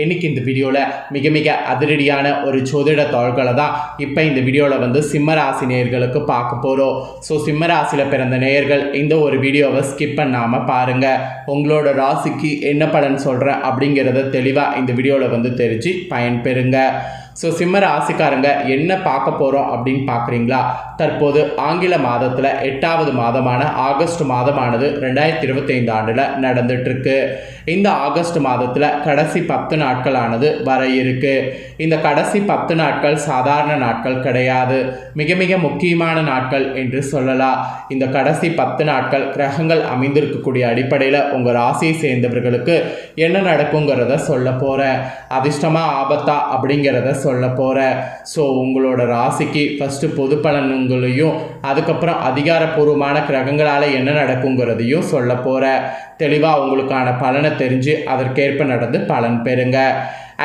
இன்னைக்கு இந்த வீடியோவில் மிக அதிரடியான ஒரு ஜோதிட தாள்களை தான் இப்போ இந்த வீடியோவில் சிம்ம ராசி நேயர்களுக்கு பார்க்க போகிறோம். ஸோ சிம்ம ராசியில் பிறந்த நேயர்கள் இந்த ஒரு வீடியோவை ஸ்கிப் பண்ணாமல் பாருங்கள். உங்களோட ராசிக்கு என்ன பலன் சொல்கிறேன் அப்படிங்கிறத தெளிவாக இந்த வீடியோவில் தெரிஞ்சு பயன்பெறுங்க. ஸோ சிம்ம ராசிக்காரங்க என்ன பார்க்க போகிறோம் அப்படின்னு பார்க்குறீங்களா? தற்போது ஆங்கில மாதத்தில் 8வது மாதமான ஆகஸ்ட் மாதமானது 2025 ஆண்டில் நடந்துட்டுருக்கு. இந்த ஆகஸ்ட் மாதத்தில் கடைசி 10 நாட்களானது வர இருக்கு. இந்த கடைசி 10 நாட்கள் சாதாரண நாட்கள் கிடையாது, மிக முக்கியமான நாட்கள் என்று சொல்லலாம். இந்த கடைசி 10 நாட்கள் கிரகங்கள் அமைந்திருக்கக்கூடிய அடிப்படையில் உங்கள் ராசியை சேர்ந்தவர்களுக்கு என்ன நடக்குங்கிறத சொல்ல போகிறேன். அதிர்ஷ்டமா ஆபத்தா அப்படிங்கிறத சொல்ல போகிறேன். ஸோ உங்களோட ராசிக்கு ஃபஸ்ட்டு பொது பலன்களையும் அதுக்கப்புறம் அதிகாரப்பூர்வமான கிரகங்களால் என்ன நடக்குங்கிறதையும் சொல்ல போகிறேன். தெளிவாக உங்களுக்கான பலனை தெரிஞ்சு அதற்கேற்ப நடந்து பலன் பெறுங்க.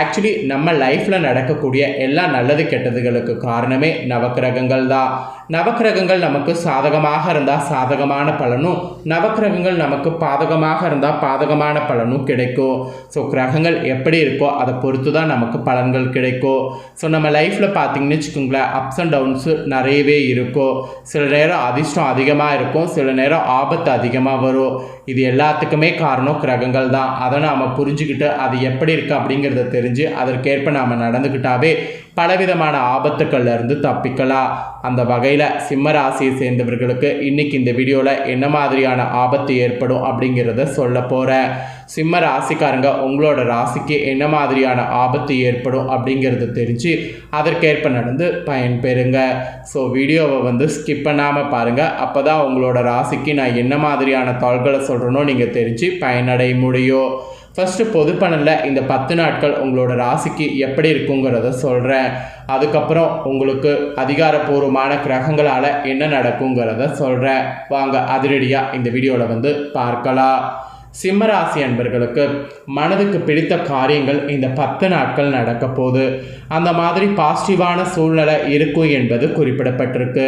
ஆக்சுவலி நம்ம லைஃப்பில் நடக்கக்கூடிய எல்லா நல்லது கெட்டதுகளுக்கு காரணமே நவக்கிரகங்கள் தான். நவக்கிரகங்கள் நமக்கு சாதகமாக இருந்தால் சாதகமான பலனும், நவக்கிரகங்கள் நமக்கு பாதகமாக இருந்தால் பாதகமான பலனும் கிடைக்கும். ஸோ கிரகங்கள் எப்படி இருக்கோ அதை பொறுத்து தான் நமக்கு பலன்கள் கிடைக்கும். ஸோ நம்ம லைஃப்பில் பார்த்திங்கன்னு வச்சுக்கோங்களேன், அப்ஸ் அண்ட் டவுன்ஸு நிறையவே இருக்கும். சில நேரம் அதிர்ஷ்டம் அதிகமாக இருக்கும், சில நேரம் ஆபத்து அதிகமாக வரும். இது எல்லாத்துக்குமே காரணம் கிரகங்கள் தான். அதை நாம் புரிஞ்சுக்கிட்டு அது எப்படி இருக்குது அப்படிங்கிறத தெரிஞ்சு அதற்கேற்ப நாம் நடந்துக்கிட்டாவே பலவிதமான ஆபத்துக்கள்ல இருந்து தப்பிக்கலாம். அந்த வகையில் சிம்ம ராசியை சேர்ந்தவர்களுக்கு இன்னைக்கு இந்த வீடியோவில் என்ன மாதிரியான ஆபத்து ஏற்படும் அப்படிங்கிறத சொல்ல போகிறேன். சிம்ம ராசிக்காரங்க உங்களோட ராசிக்கு என்ன மாதிரியான ஆபத்து ஏற்படும் அப்படிங்கிறத தெரிஞ்சு அதற்கேற்ப நடந்து பயன்பெறுங்க. ஸோ வீடியோவை ஸ்கிப் பண்ணாமல் பாருங்கள். அப்போ தான் உங்களோட ராசிக்கு நான் என்ன மாதிரியான தாள்களை சொல்கிறேனோ நீங்கள் தெரிஞ்சு பயனடைய முடியும். ஃபஸ்ட்டு பொது பலனில் இந்த 10 நாட்கள் உங்களோட ராசிக்கு எப்படி இருக்குங்கிறத சொல்கிறேன். அதுக்கப்புறம் உங்களுக்கு அதிகாரப்பூர்வமான கிரகங்களால் என்ன நடக்குங்கிறத சொல்கிறேன். வாங்க அதிரடியாக இந்த வீடியோவில் பார்க்கலாம். சிம்மராசி அன்பர்களுக்கு மனதுக்கு பிடித்த காரியங்கள் இந்த 10 நாட்கள் நடக்க போகுது. அந்த மாதிரி பாசிட்டிவான சூழ்நிலை இருக்கும் என்பது குறிப்பிடப்பட்டிருக்கு.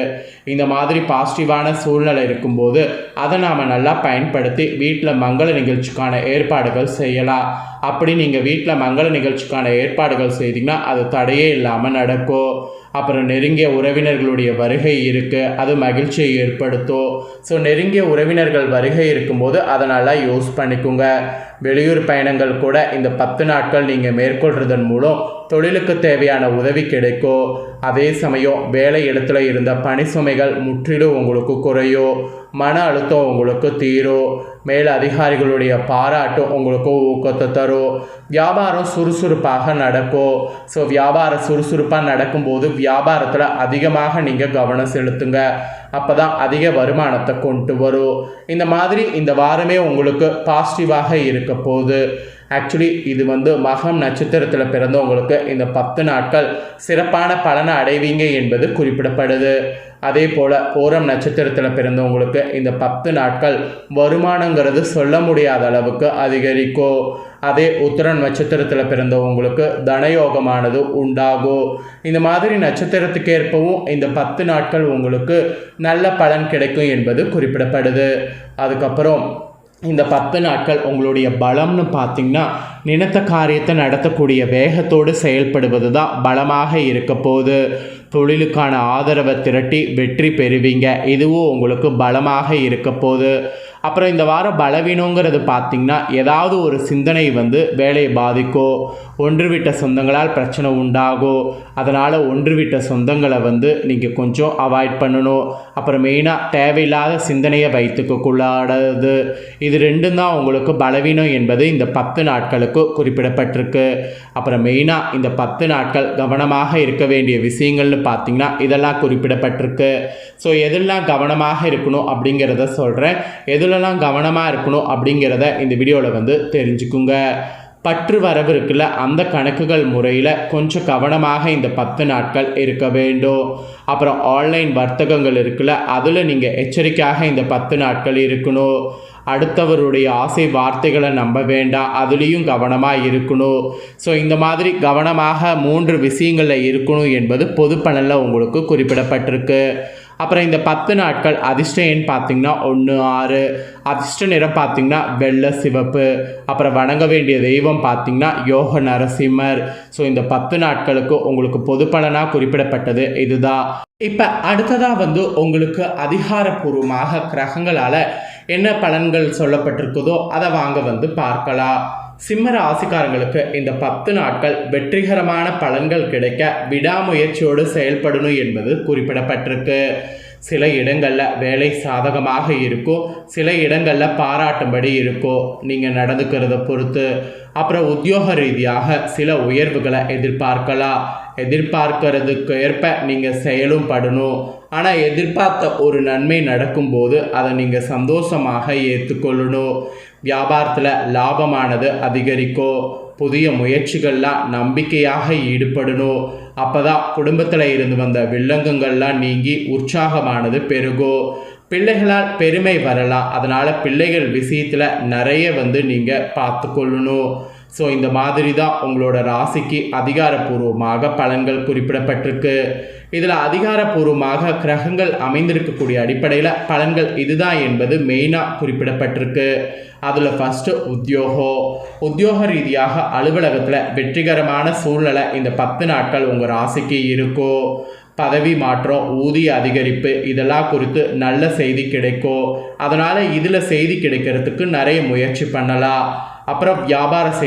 இந்த மாதிரி பாசிட்டிவான சூழ்நிலை இருக்கும்போது அதை நாம் நல்லா பயன்படுத்தி வீட்டில் மங்கள நிகழ்ச்சிக்கான ஏற்பாடுகள் செய்யலாம். அப்படி நீங்கள் வீட்டில் மங்கள நிகழ்ச்சிக்கான ஏற்பாடுகள் செய்தீங்கன்னா அது தடையே இல்லாமல் நடக்கும். அப்புறம் நெருங்கிய உறவினர்களுடைய வருகை இருக்குது, அது மகிழ்ச்சியை ஏற்படுத்தும். ஸோ நெருங்கிய உறவினர்கள் வருகை இருக்கும்போது அதை நல்லா யூஸ் பண்ணிக்கோங்க. வெளியூர் பயணங்கள் கூட இந்த 10 நாட்கள் நீங்கள் மேற்கொள்கிறதன் மூலம் தொழிலுக்கு தேவையான உதவி கிடைக்கும். அதே சமயம் வேலை இடத்துல இருந்த பணி சுமைகள் முற்றிலும் உங்களுக்கு குறையும். மன அழுத்தம் உங்களுக்கு தீரும். மேல் அதிகாரிகளுடைய பாராட்டும் உங்களுக்கு ஊக்கத்தை தரும். வியாபாரம் சுறுசுறுப்பாக நடக்கும். ஸோ வியாபாரம் சுறுசுறுப்பாக நடக்கும்போது வியாபாரத்தில் அதிகமாக நீங்கள் கவனம் செலுத்துங்க. அப்போ தான் அதிக வருமானத்தை கொண்டு வரும். இந்த மாதிரி இந்த வாரமே உங்களுக்கு பாசிட்டிவாக இருக்க போகுது. ஆக்சுவலி இது மகம் நட்சத்திரத்தில் பிறந்தவங்களுக்கு இந்த 10 நாட்கள் சிறப்பான பலனை அடைவீங்க என்பது குறிப்பிடப்படுது. அதே போல் பூரம் நட்சத்திரத்தில் பிறந்தவங்களுக்கு இந்த 10 நாட்கள் வருமானங்கிறது சொல்ல முடியாத அளவுக்கு அதிகரிக்கும். அதே உத்திரம் நட்சத்திரத்தில் பிறந்தவங்களுக்கு தனயோகமானது உண்டாகும். இந்த மாதிரி நட்சத்திரத்துக்கு ஏற்பவும் இந்த 10 நாட்கள் உங்களுக்கு நல்ல பலன் கிடைக்கும் என்பது குறிப்பிடப்படுது. அதுக்கப்புறம் இந்த 10 நாட்கள் உங்களுடைய பலம்னு பார்த்திங்கன்னா நினைத்த காரியத்தை நடத்தக்கூடிய வேகத்தோடு செயல்படுவது தான் பலமாக இருக்க போகுது. தொழிலுக்கான ஆதரவை திரட்டி வெற்றி பெறுவீங்க, இதுவும் உங்களுக்கு பலமாக இருக்க போகுது. அப்புறம் இந்த வாரம் பலவீனங்கிறது பார்த்திங்கன்னா ஏதாவது ஒரு சிந்தனை வேலையை பாதிக்கும். ஒன்றுவிட்ட சொந்தங்களால் பிரச்சனை உண்டாகும். அதனால் ஒன்றுவிட்ட சொந்தங்களை நீங்கள் கொஞ்சம் அவாய்ட் பண்ணணும். அப்புறம் மெயினாக தேவையில்லாத சிந்தனையை வைத்துக்கொள்ளாதது, இது ரெண்டும் தான் உங்களுக்கு பலவீனம் என்பது இந்த 10 நாட்களுக்கு குறிப்பிடப்பட்டிருக்கு. அப்புறம் மெயினாக இந்த 10 நாட்கள் கவனமாக இருக்க வேண்டிய விஷயங்கள்னு பார்த்திங்கன்னா இதெல்லாம் குறிப்பிடப்பட்டிருக்கு. ஸோ எதெல்லாம் கவனமாக இருக்கணும் அப்படிங்கிறத சொல்கிறேன். எதுலலாம் கவனமாக இருக்கணும் அப்படிங்கிறத இந்த வீடியோவில் தெரிஞ்சுக்குங்க. பற்று வரவு இருக்குல்ல, அந்த கணக்குகள் முறையில் கொஞ்சம் கவனமாக இந்த 10 நாட்கள் இருக்க வேண்டும். அப்புறம் ஆன்லைன் வர்த்தகங்கள் இருக்குல்ல, அதில் நீங்கள் எச்சரிக்கையாக இந்த 10 நாட்கள் இருக்கணும். அடுத்தவருடைய ஆசை வார்த்தைகளை நம்ப வேண்டாம், அதுலேயும் கவனமாக இருக்கணும். ஸோ இந்த மாதிரி கவனமாக 3 விஷயங்களில் இருக்கணும் என்பது பொது பலனில் உங்களுக்கு குறிப்பிடப்பட்டிருக்கு. அப்புறம் இந்த 10 நாட்கள் அதிர்ஷ்ட எண் பார்த்திங்கன்னா 1 6, அதிர்ஷ்ட நிறம் பார்த்திங்கன்னா வெள்ளை சிவப்பு, அப்புறம் வணங்க வேண்டிய தெய்வம் பார்த்திங்கன்னா யோக நரசிம்மர். ஸோ இந்த 10 நாட்களுக்கு உங்களுக்கு பொது பலனாக குறிப்பிடப்பட்டது இதுதான். இப்போ அடுத்ததாக உங்களுக்கு அதிகாரப்பூர்வமாக கிரகங்களால் என்ன பலன்கள் சொல்லப்பட்டிருக்குதோ அதை வாங்க பார்க்கலாம். சிம்ம ராசிக்காரங்களுக்கு இந்த 10 நாட்கள் வெற்றிகரமான பலன்கள் கிடைக்க விடாமுயற்சியோடு செயல்படணும் என்பது குறிப்பிடப்பட்டிருக்கு. சில இடங்களில் வேலை சாதகமாக இருக்கும், சில இடங்களில் பாராட்டும்படி இருக்கும் நீங்கள் நடந்துக்கிறத பொறுத்து. அப்புறம் உத்தியோக ரீதியாக சில உயர்வுகளை எதிர்பார்க்கலாம். எதிர்பார்க்கறதுக்கு ஏற்ப நீங்கள் செயலும் படணும். ஆனால் எதிர்பார்த்த ஒரு நன்மை நடக்கும்போது அதை நீங்கள் சந்தோஷமாக ஏற்றுக்கொள்ளணும். வியாபாரத்தில் லாபமானது அதிகரிக்கும். புதிய முயற்சிகள்லாம் நம்பிக்கையாக ஈடுபடணும். அப்போ தான் குடும்பத்தில் இருந்து வந்த வில்லங்கங்கள்லாம் நீங்கி உற்சாகமானது பெருகும். பிள்ளைகளால் பெருமை வரலாம். அதனால் பிள்ளைகள் விஷயத்தில் நிறைய நீங்கள் பார்த்து கொள்ளணும். ஸோ இந்த மாதிரி தான் உங்களோட ராசிக்கு அதிகாரப்பூர்வமாக பலன்கள் குறிப்பிடப்பட்டிருக்கு. இதில் அதிகாரப்பூர்வமாக கிரகங்கள் அமைந்திருக்கக்கூடிய அடிப்படையில் பலன்கள் இதுதான் என்பது மெயினாக குறிப்பிடப்பட்டிருக்கு. அதில் ஃபஸ்ட்டு உத்தியோக ரீதியாக அலுவலகத்தில் வெற்றிகரமான சூழ்நிலை இந்த 10 நாட்கள் உங்கள் ராசிக்கு இருக்கும். பதவி மாற்றம், ஊதிய அதிகரிப்பு இதெல்லாம் குறித்து நல்ல செய்தி கிடைக்கும். அதனால் இதில் செய்தி கிடைக்கிறதுக்கு நிறைய முயற்சி பண்ணலாம். அப்புறம் வியாபாரம்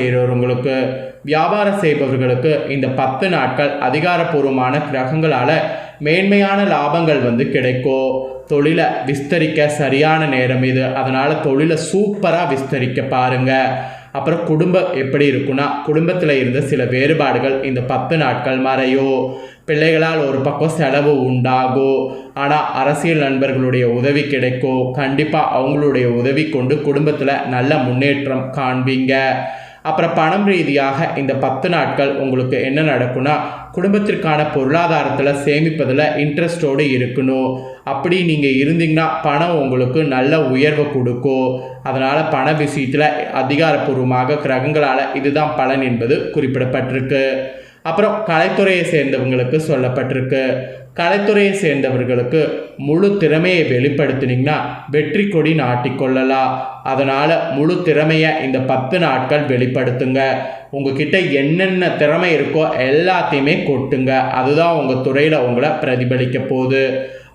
செய்பவர்களுக்கு இந்த 10 நாட்கள் அதிகாரப்பூர்வமான கிரகங்களால் மேன்மையான லாபங்கள் கிடைக்கும். தொழிலை விஸ்தரிக்க சரியான நேரம் இது. அதனால் தொழிலை சூப்பராக விஸ்தரிக்க பாருங்கள். அப்புறம் குடும்பம் எப்படி இருக்குன்னா, குடும்பத்தில் இருந்த சில வேறுபாடுகள் இந்த 10 நாட்கள் மறையும். பிள்ளைகளால் ஒரு பக்கம் செலவு உண்டாகும். ஆனால் அரசியல் நண்பர்களுடைய உதவி கிடைக்கும். கண்டிப்பாக அவங்களுடைய உதவி கொண்டு குடும்பத்தில் நல்ல முன்னேற்றம் காண்பீங்க. அப்புறம் பணம் ரீதியாக இந்த 10 நாட்கள் உங்களுக்கு என்ன நடக்கும்னா, குடும்பத்திற்கான பொருளாதாரத்தில் சேமிப்பதில் இன்ட்ரெஸ்டோடு இருக்கணும். அப்படி நீங்கள் இருந்தீங்கன்னா பணம் உங்களுக்கு நல்ல உயர்வை கொடுக்கும். அதனால் பண விஷயத்தில் அதிகாரப்பூர்வமாக கிரகங்களால் இதுதான் பலன் என்பது குறிப்பிடப்பட்டிருக்கு. அப்புறம் கலைத்துறையை சேர்ந்தவங்களுக்கு சொல்லப்பட்டிருக்கு. கலைத்துறையை சேர்ந்தவர்களுக்கு முழு திறமையை வெளிப்படுத்தினீங்கன்னா வெற்றி கொடி நாட்டிக்கொள்ளலாம். அதனால் முழு திறமையை இந்த 10 நாட்கள் வெளிப்படுத்துங்க. உங்ககிட்ட என்னென்ன திறமை இருக்கோ எல்லாத்தையுமே கொட்டுங்க. அதுதான் உங்கள் துறையில் உங்களை பிரதிபலிக்க போகுது.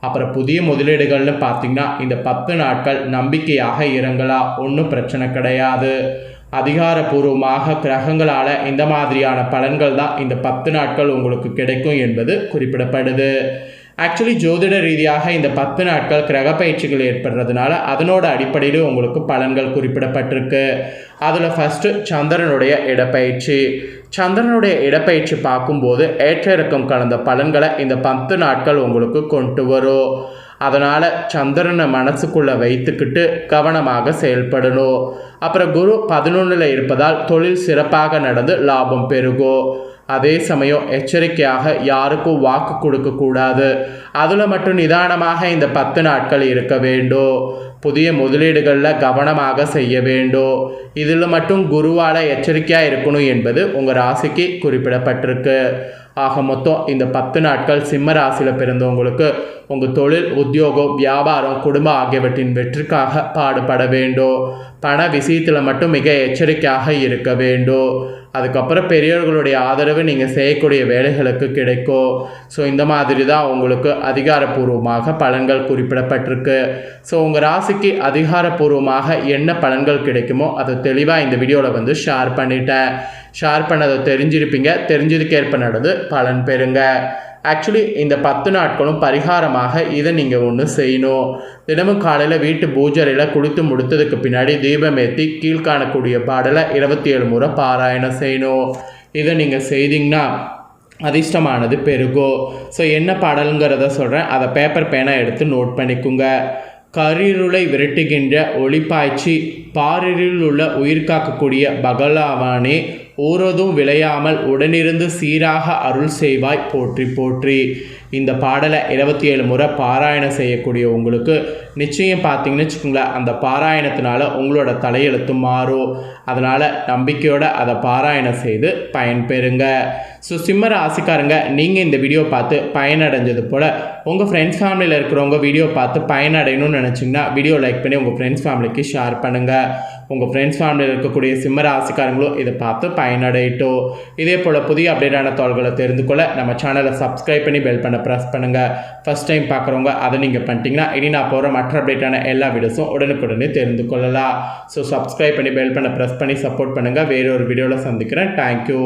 அப்புறம் புதிய முதலீடுகள்னு பார்த்தீங்கன்னா இந்த 10 நாட்கள் நம்பிக்கையாக இறங்கலாம். ஒன்றும் பிரச்சனை கிடையாது. அதிகாரப்பூர்வமாக கிரகங்களால் இந்த மாதிரியான பலன்கள் தான் இந்த 10 நாட்கள் உங்களுக்கு கிடைக்கும் என்பது குறிப்பிடப்படுது. ஆக்சுவலி ஜோதிட ரீதியாக இந்த 10 நாட்கள் கிரக பயிற்சிகள் ஏற்படுறதுனால அதனோட அடிப்படையில் உங்களுக்கு பலன்கள் குறிப்பிடப்பட்டிருக்கு. அதில் ஃபஸ்ட்டு சந்திரனுடைய இடப்பெயர்ச்சி பார்க்கும்போது ஏற்ற இறக்கம் கலந்த பலன்களை இந்த 10 நாட்கள் உங்களுக்கு கொண்டு வரும். அதனால் சந்திரனை மனசுக்குள்ளே வைத்துக்கிட்டு கவனமாக செயல்படணும். அப்புறம் குரு 11ல் இருப்பதால் தொழில் சிறப்பாக நடந்து லாபம் பெருகும். அதே சமயம் எச்சரிக்கையாக யாருக்கும் வாக்கு கொடுக்கக்கூடாது. அதில் மட்டும் நிதானமாக இந்த 10 நாட்கள் இருக்க வேண்டும். புதிய முதலீடுகளில் கவனமாக செய்ய வேண்டும். இதில் மட்டும் குருவால் எச்சரிக்கையாக இருக்கணும் என்பது உங்கள் ராசிக்கு குறிப்பிடப்பட்டிருக்கு. ஆக மொத்தம் இந்த 10 நாட்கள் சிம்ம ராசியில் பிறந்தவங்களுக்கு உங்கள் தொழில், உத்தியோகம், வியாபாரம், குடும்பம் ஆகியவற்றின் வெற்றிக்காக பாடுபட வேண்டும். பண விஷயத்தில் மட்டும் மிக எச்சரிக்கையாக இருக்க வேண்டும். அதுக்கப்புறம் பெரியவர்களுடைய ஆதரவு நீங்கள் செய்யக்கூடிய வேலைகளுக்கு கிடைக்கும். ஸோ இந்த மாதிரி தான் உங்களுக்கு அதிகாரப்பூர்வமாக பலன்கள் குறிப்பிடப்பட்டிருக்கு. ஸோ உங்கள் ராசிக்கு அதிகாரப்பூர்வமாக என்ன பலன்கள் கிடைக்குமோ அதை தெளிவாக இந்த வீடியோவில் ஷேர் பண்ணிட்டேன். ஷேர் பண்ணதை தெரிஞ்சிருப்பீங்க. தெரிஞ்சதுக்கேற்ப நடந்து பலன் பெறுங்க. ஆக்சுவலி இந்த 10 நாட்களும் பரிகாரமாக இதை நீங்கள் ஒன்று செய்யணும். தினமும் காலையில் வீட்டு பூஜரையில் குளித்து முடித்ததுக்கு பின்னாடி தீபம் ஏற்றி கீழ்காணக்கூடிய பாடலை 27 முறை பாராயணம் செய்யணும். இதை நீங்கள் செய்தீங்கன்னா அதிர்ஷ்டமானது பெருகும். ஸோ என்ன பாடலுங்கிறத சொல்கிறேன், அதை பேப்பர் பேனா எடுத்து நோட் பண்ணிக்கோங்க. கரிருளை விரட்டுகின்ற ஒளிப்பாய்ச்சி பாரிரில் உள்ள உயிர் காக்கக்கூடிய பகலாவானே ஊரதும் விளையாமல் உடனிருந்து சீராக அருள் செய்வாய் போற்றி போற்றி. இந்த பாடலை 27 முறை பாராயணம் செய்யக்கூடிய உங்களுக்கு நிச்சயம் பார்த்தீங்கன்னு வச்சுக்கோங்களேன், அந்த பாராயணத்தினால உங்களோட தலையெழுத்து மாறும். அதனால் நம்பிக்கையோடு அதை பாராயணம் செய்து பயன்பெறுங்க. ஸோ சிம்ம ராசிக்காரங்க, நீங்கள் இந்த வீடியோ பார்த்து பயனடைஞ்சது போல் உங்கள் ஃப்ரெண்ட்ஸ் ஃபேமிலியில் இருக்கிறவங்க வீடியோ பார்த்து பயனடையணும்னு நினச்சிங்கன்னா வீடியோ லைக் பண்ணி உங்கள் ஃப்ரெண்ட்ஸ் ஃபேமிலிக்கு ஷேர் பண்ணுங்கள். உங்கள் ஃப்ரெண்ட்ஸ் ஃபேமிலியில் இருக்கக்கூடிய சிம்ம ராசிக்காரங்களும் இதை பார்த்து பயனடையட்டும். இதே போல் புதிய அப்டேட்டான தகவல்களை தெரிந்து கொள்ள நம்ம சேனலை சப்ஸ்கிரைப் பண்ணி பெல் பண்ண ப்ரெஸ் பண்ணுங்கள். ஃபஸ்ட் டைம் பார்க்குறவங்க அதை நீங்கள் பண்ணிட்டீங்கன்னா இனி நான் போகிற மற்ற அப்டேட்டான எல்லா வீடியோஸும் உடனுக்குடனே தெரிந்து கொள்ளலாம். ஸோ சப்ஸ்கிரைப் பண்ணி பெல் பண்ண ப்ரெஸ் பண்ணி சப்போர்ட் பண்ணுங்கள். வேறு ஒரு வீடியோவில் சந்திக்கிறேன். தேங்க்யூ.